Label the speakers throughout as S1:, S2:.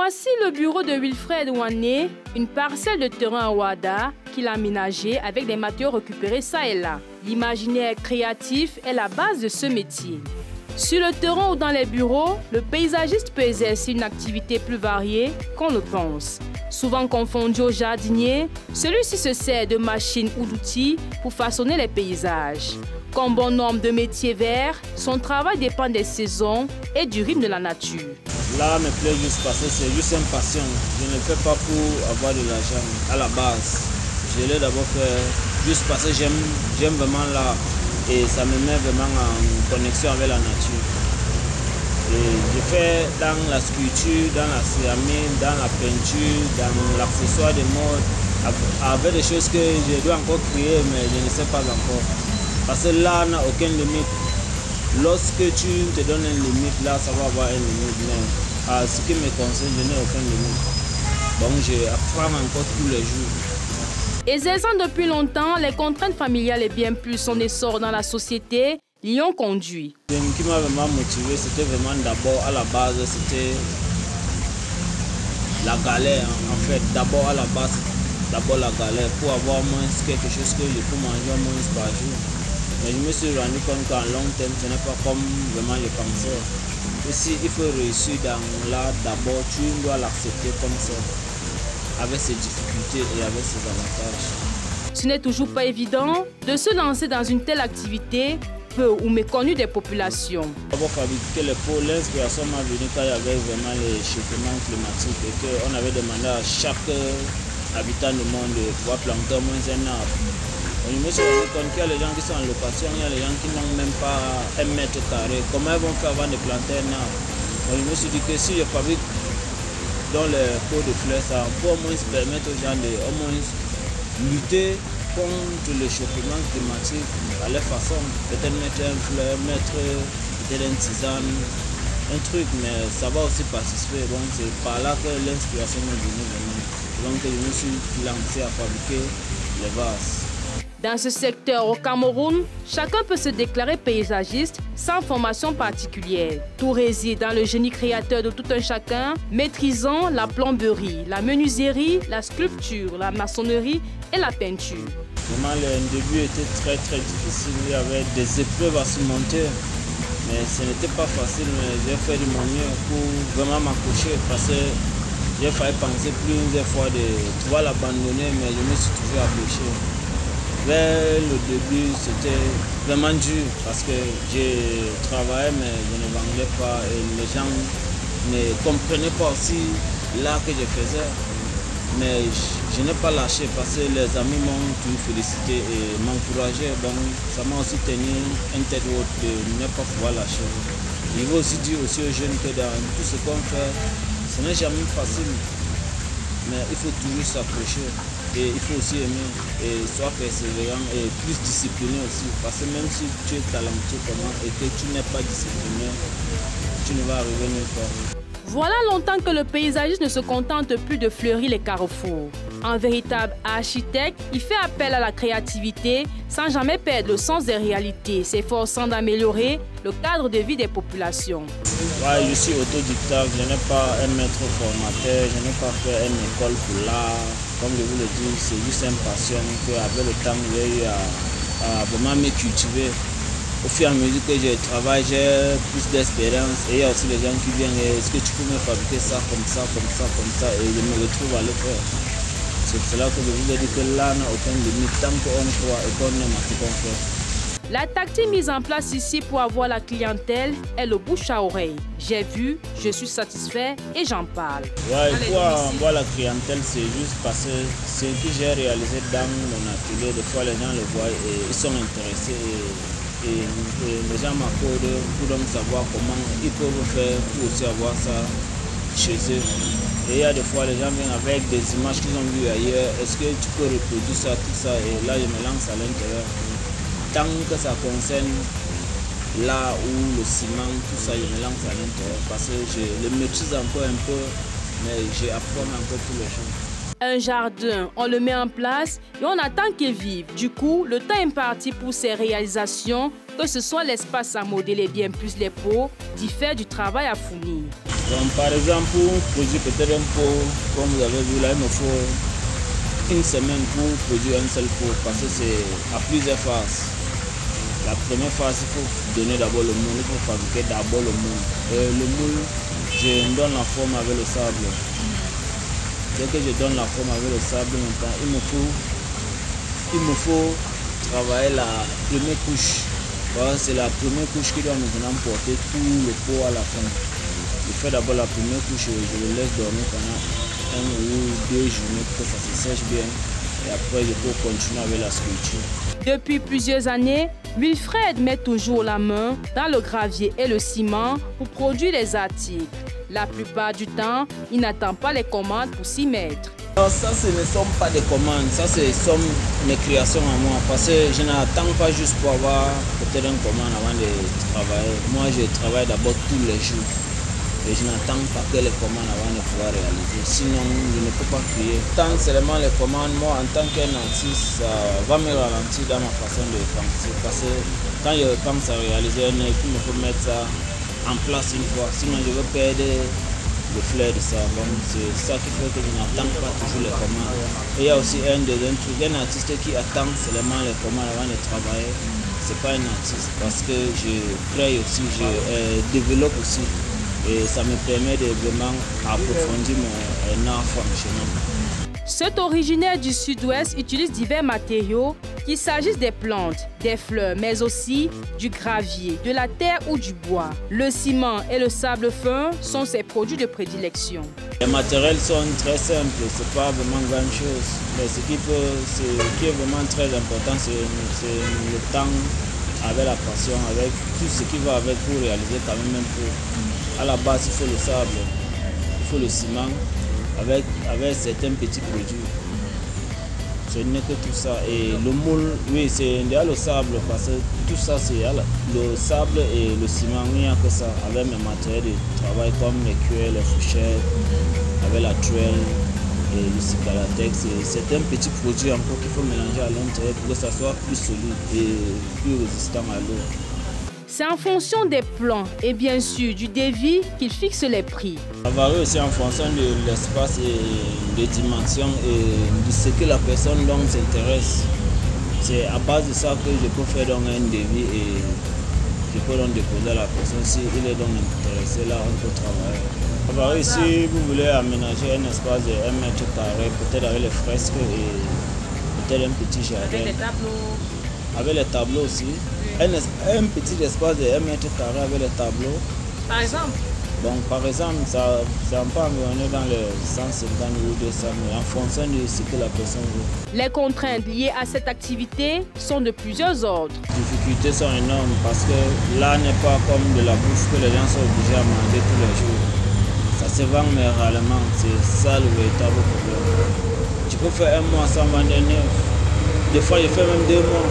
S1: Voici le bureau de Wilfred Ouané, une parcelle de terrain à Ouada qu'il a aménagé avec des matériaux récupérés ça et là. L'imaginaire créatif est la base de ce métier. Sur le terrain ou dans les bureaux, le paysagiste peut exercer une activité plus variée qu'on le pense. Souvent confondu au jardinier, celui-ci se sert de machines ou d'outils pour façonner les paysages. Comme bon nombre de métiers verts, son travail dépend des saisons et du rythme de la nature.
S2: Là, me plaît juste parce que c'est juste une passion. Je ne le fais pas pour avoir de l'argent à la base. Je l'ai d'abord fait juste parce que j'aime vraiment l'art et ça me met vraiment en connexion avec la nature. Et je fais dans la sculpture, dans la céramique, dans la peinture, dans l'accessoire de mode, avec des choses que je dois encore créer mais je ne sais pas encore. Parce que là, n'a aucune limite. Lorsque tu te donnes une limite, là, ça va avoir une limite. Mais à ce qui me concerne, je n'ai aucune limite. Donc, je apprends encore tous les jours.
S1: Exerçant depuis longtemps, les contraintes familiales et bien plus son essor dans la société l'y ont conduit.
S2: Ce qui m'a vraiment motivé, c'était vraiment d'abord à la base, c'était la galère. En fait, d'abord à la base, d'abord la galère pour avoir moins quelque chose que je peux manger moins par jour. Mais je me suis rendu compte qu'en long terme, ce n'est pas comme vraiment je pensais. Et si il faut réussir dans l'art, d'abord, tu dois l'accepter comme ça, avec ses difficultés et avec ses avantages.
S1: Ce n'est toujours pas évident de se lancer dans une telle activité peu ou méconnue des populations.
S2: D'abord, fabriquer les pots, l'inspiration m'a venue quand il y avait vraiment les réchauffements climatiques et qu'on avait demandé à chaque habitant du monde de pouvoir planter au moins un arbre. Je me suis rendu compte qu'il y a les gens qui sont en location, il y a les gens qui n'ont même pas 1 mètre carré. Comment ils vont faire avant de planter un arbre? Je me suis dit que si je fabrique dans les pots de fleurs, ça peut au moins permettre aux gens de au moins lutter contre le réchauffement climatique à leur façon. Peut-être mettre une fleur, mettre peut-être une tisane, un truc, mais ça va aussi participer. Donc c'est par là que l'inspiration m'est venue vraiment. Donc je me suis lancé à fabriquer les vases.
S1: Dans ce secteur au Cameroun, chacun peut se déclarer paysagiste sans formation particulière. Tout réside dans le génie créateur de tout un chacun, maîtrisant la plomberie, la menuiserie, la sculpture, la maçonnerie et la peinture.
S2: Vraiment, le début était très difficile. Il y avait des épreuves à surmonter, mais ce n'était pas facile. Mais j'ai fait de mon mieux pour vraiment m'accrocher parce que j'ai failli penser plusieurs fois de pouvoir l'abandonner, mais je me suis toujours accroché. Vers le début, c'était vraiment dur parce que j'ai travaillé mais je ne vendais pas et les gens ne comprenaient pas aussi l'art que je faisais. Mais je n'ai pas lâché parce que les amis m'ont toujours félicité et m'encouragé. Donc ça m'a aussi tenu une tête haute de ne pas pouvoir lâcher. Je veux aussi dire aussi aux jeunes que dans tout ce qu'on fait, ce n'est jamais facile. Mais il faut toujours s'accrocher et il faut aussi aimer et soit persévérant et plus discipliné aussi. Parce que même si tu es talentueux comment et que tu n'es pas discipliné, tu ne vas arriver nulle part.
S1: Voilà longtemps que le paysagiste ne se contente plus de fleurir les carrefours. Un véritable architecte, il fait appel à la créativité sans jamais perdre le sens des réalités, s'efforçant d'améliorer le cadre de vie des populations.
S2: Ouais, je suis autodidacte, je n'ai pas un maître formateur, je n'ai pas fait une école pour l'art. Comme je vous le dis, c'est juste une passion qu'avec le temps, j'ai eu à vraiment me cultiver. Au fur et à mesure que je travaille, j'ai plus d'expérience et il y a aussi les gens qui viennent et est-ce que tu peux me fabriquer ça comme ça, comme ça, comme ça et je me retrouve à le faire. C'est pour cela que je vous ai dit que là n'a aucune limite tant qu'on croit et qu'on aime ce qu'on fait.
S1: La tactique mise en place ici pour avoir la clientèle est le bouche à oreille. J'ai vu, je suis satisfait et j'en parle.
S2: Ouais, pour avoir la clientèle, c'est juste parce que ce que j'ai réalisé dans mon atelier, des fois les gens le voient et ils sont intéressés. Et les gens m'accordent pour donc savoir comment ils peuvent faire pour aussi avoir ça chez eux. Et il y a des fois les gens viennent avec des images qu'ils ont vues ailleurs. Est-ce que tu peux reproduire ça, tout ça? Et là je me lance à l'intérieur. Tant que ça concerne l'art ou le ciment, tout ça, je me lance à l'intérieur. Parce que je le maîtrise encore un peu, mais j'apprends encore tous les jours.
S1: Un jardin, on le met en place et on attend qu'il vive. Du coup, le temps est imparti pour ses réalisations, que ce soit l'espace à modeler bien plus les pots, d'y faire du travail à fournir.
S2: Donc, par exemple, pour produire peut-être un pot, comme vous avez vu là, il me faut une semaine pour produire un seul pot parce que c'est à plusieurs phases. La première phase, il faut donner d'abord le moule, il faut fabriquer d'abord le moule. Le moule, je donne la forme avec le sable. Dès que je donne la forme avec le sable, maintenant, il me faut travailler la première couche. Voilà, c'est la première couche qui doit maintenant porter tout le pot à la fin. Je fais d'abord la première couche et je le laisse dormir pendant 1 ou 2 journées pour que ça se sèche bien. Et après, je peux continuer avec la sculpture.
S1: Depuis plusieurs années, Wilfred met toujours la main dans le gravier et le ciment pour produire les articles. La plupart du temps, il n'attend pas les commandes pour s'y mettre.
S2: Non, ça, ce ne sont pas des commandes, ça, ce sont mes créations à moi. Parce que je n'attends pas juste pour avoir peut-être une commande avant de travailler. Moi, je travaille d'abord tous les jours. Et je n'attends pas que les commandes avant de pouvoir réaliser. Sinon, je ne peux pas créer. Tant seulement les commandes, moi, en tant qu'un artiste, ça va me ralentir dans ma façon de penser. Parce que quand je pense à réaliser un œuvre, il faut mettre ça en place une fois. Sinon, je vais perdre le flair de ça. Donc, c'est ça qui fait que je n'attends pas toujours les commandes. Et il y a aussi un deuxième truc. Un artiste qui attend seulement les commandes avant de travailler, c'est pas un artiste. Parce que je crée aussi, je développe aussi. Et ça me permet de vraiment approfondir mon art fonctionnel.
S1: Cet originaire du sud-ouest utilise divers matériaux, qu'il s'agisse des plantes, des fleurs, mais aussi du gravier, de la terre ou du bois. Le ciment et le sable fin sont ses produits de prédilection.
S2: Les matériels sont très simples, c'est pas vraiment grand chose. Mais ce qui est vraiment très important, c'est le temps avec la passion, avec tout ce qui va avec pour réaliser quand même un peu. À la base, il faut le sable, il faut le ciment, avec certains petits produits. Ce n'est que tout ça. Et le moule, oui, c'est derrière le sable, parce que tout ça, c'est le sable et le ciment, il n'y a que ça. Avec mes matériels de travail comme les cuillères, les fourchettes, avec la truelle et le cyclalatex. C'est un petit produit encore qu'il faut mélanger à l'intérieur pour que ça soit plus solide et plus résistant à l'eau.
S1: C'est en fonction des plans et bien sûr du devis qu'il fixe les prix.
S2: Ça varie aussi en fonction de l'espace et des dimensions et de ce que la personne s'intéresse. C'est à base de ça que je peux faire donc un devis et je peux donc déposer à la personne. Si il est donc intéressé, là on peut travailler. Ça varie si vous voulez aménager un espace de 1 mètre carré, peut-être avec les fresques et peut-être un petit jardin.
S1: Avec les tableaux.
S2: Avec les tableaux aussi. Un petit espace de 1 mètre carré avec les tableaux.
S1: Par exemple?
S2: Donc, par exemple, ça peut environner dans les 150 ou 200 000 en fonction de ce que la personne veut.
S1: Les contraintes liées à cette activité sont de plusieurs ordres.
S2: Les difficultés sont énormes parce que l'art n'est pas comme de la bouffe que les gens sont obligés à manger tous les jours. Ça se vend mais rarement, c'est ça le véritable problème. Tu peux faire 1 mois sans vendre un œuf. Des fois, je fais même 2 mois.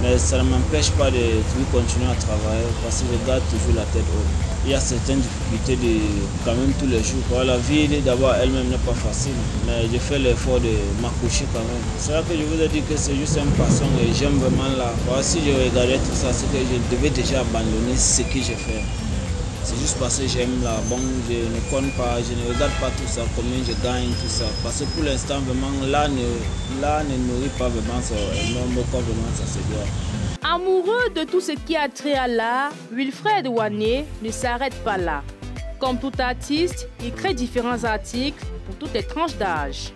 S2: Mais ça ne m'empêche pas de continuer à travailler parce que je garde toujours la tête haute. Il y a certaines difficultés quand même tous les jours. La vie d'abord elle-même n'est pas facile, mais je fais l'effort de m'accrocher quand même. C'est là que je vous ai dit que c'est juste une passion et j'aime vraiment l'art. Si je regardais tout ça, c'est que je devais déjà abandonner ce que je fais. C'est juste parce que j'aime l'art. Bon, je ne compte pas, je ne regarde pas tout ça, combien je gagne, tout ça. Parce que pour l'instant, vraiment, l'art ne nourrit pas vraiment ça, énorme comme vraiment ça se doit.
S1: Amoureux de tout ce qui a trait à l'art, Wilfred Ouané ne s'arrête pas là. Comme tout artiste, il crée différents articles pour toutes les tranches d'âge.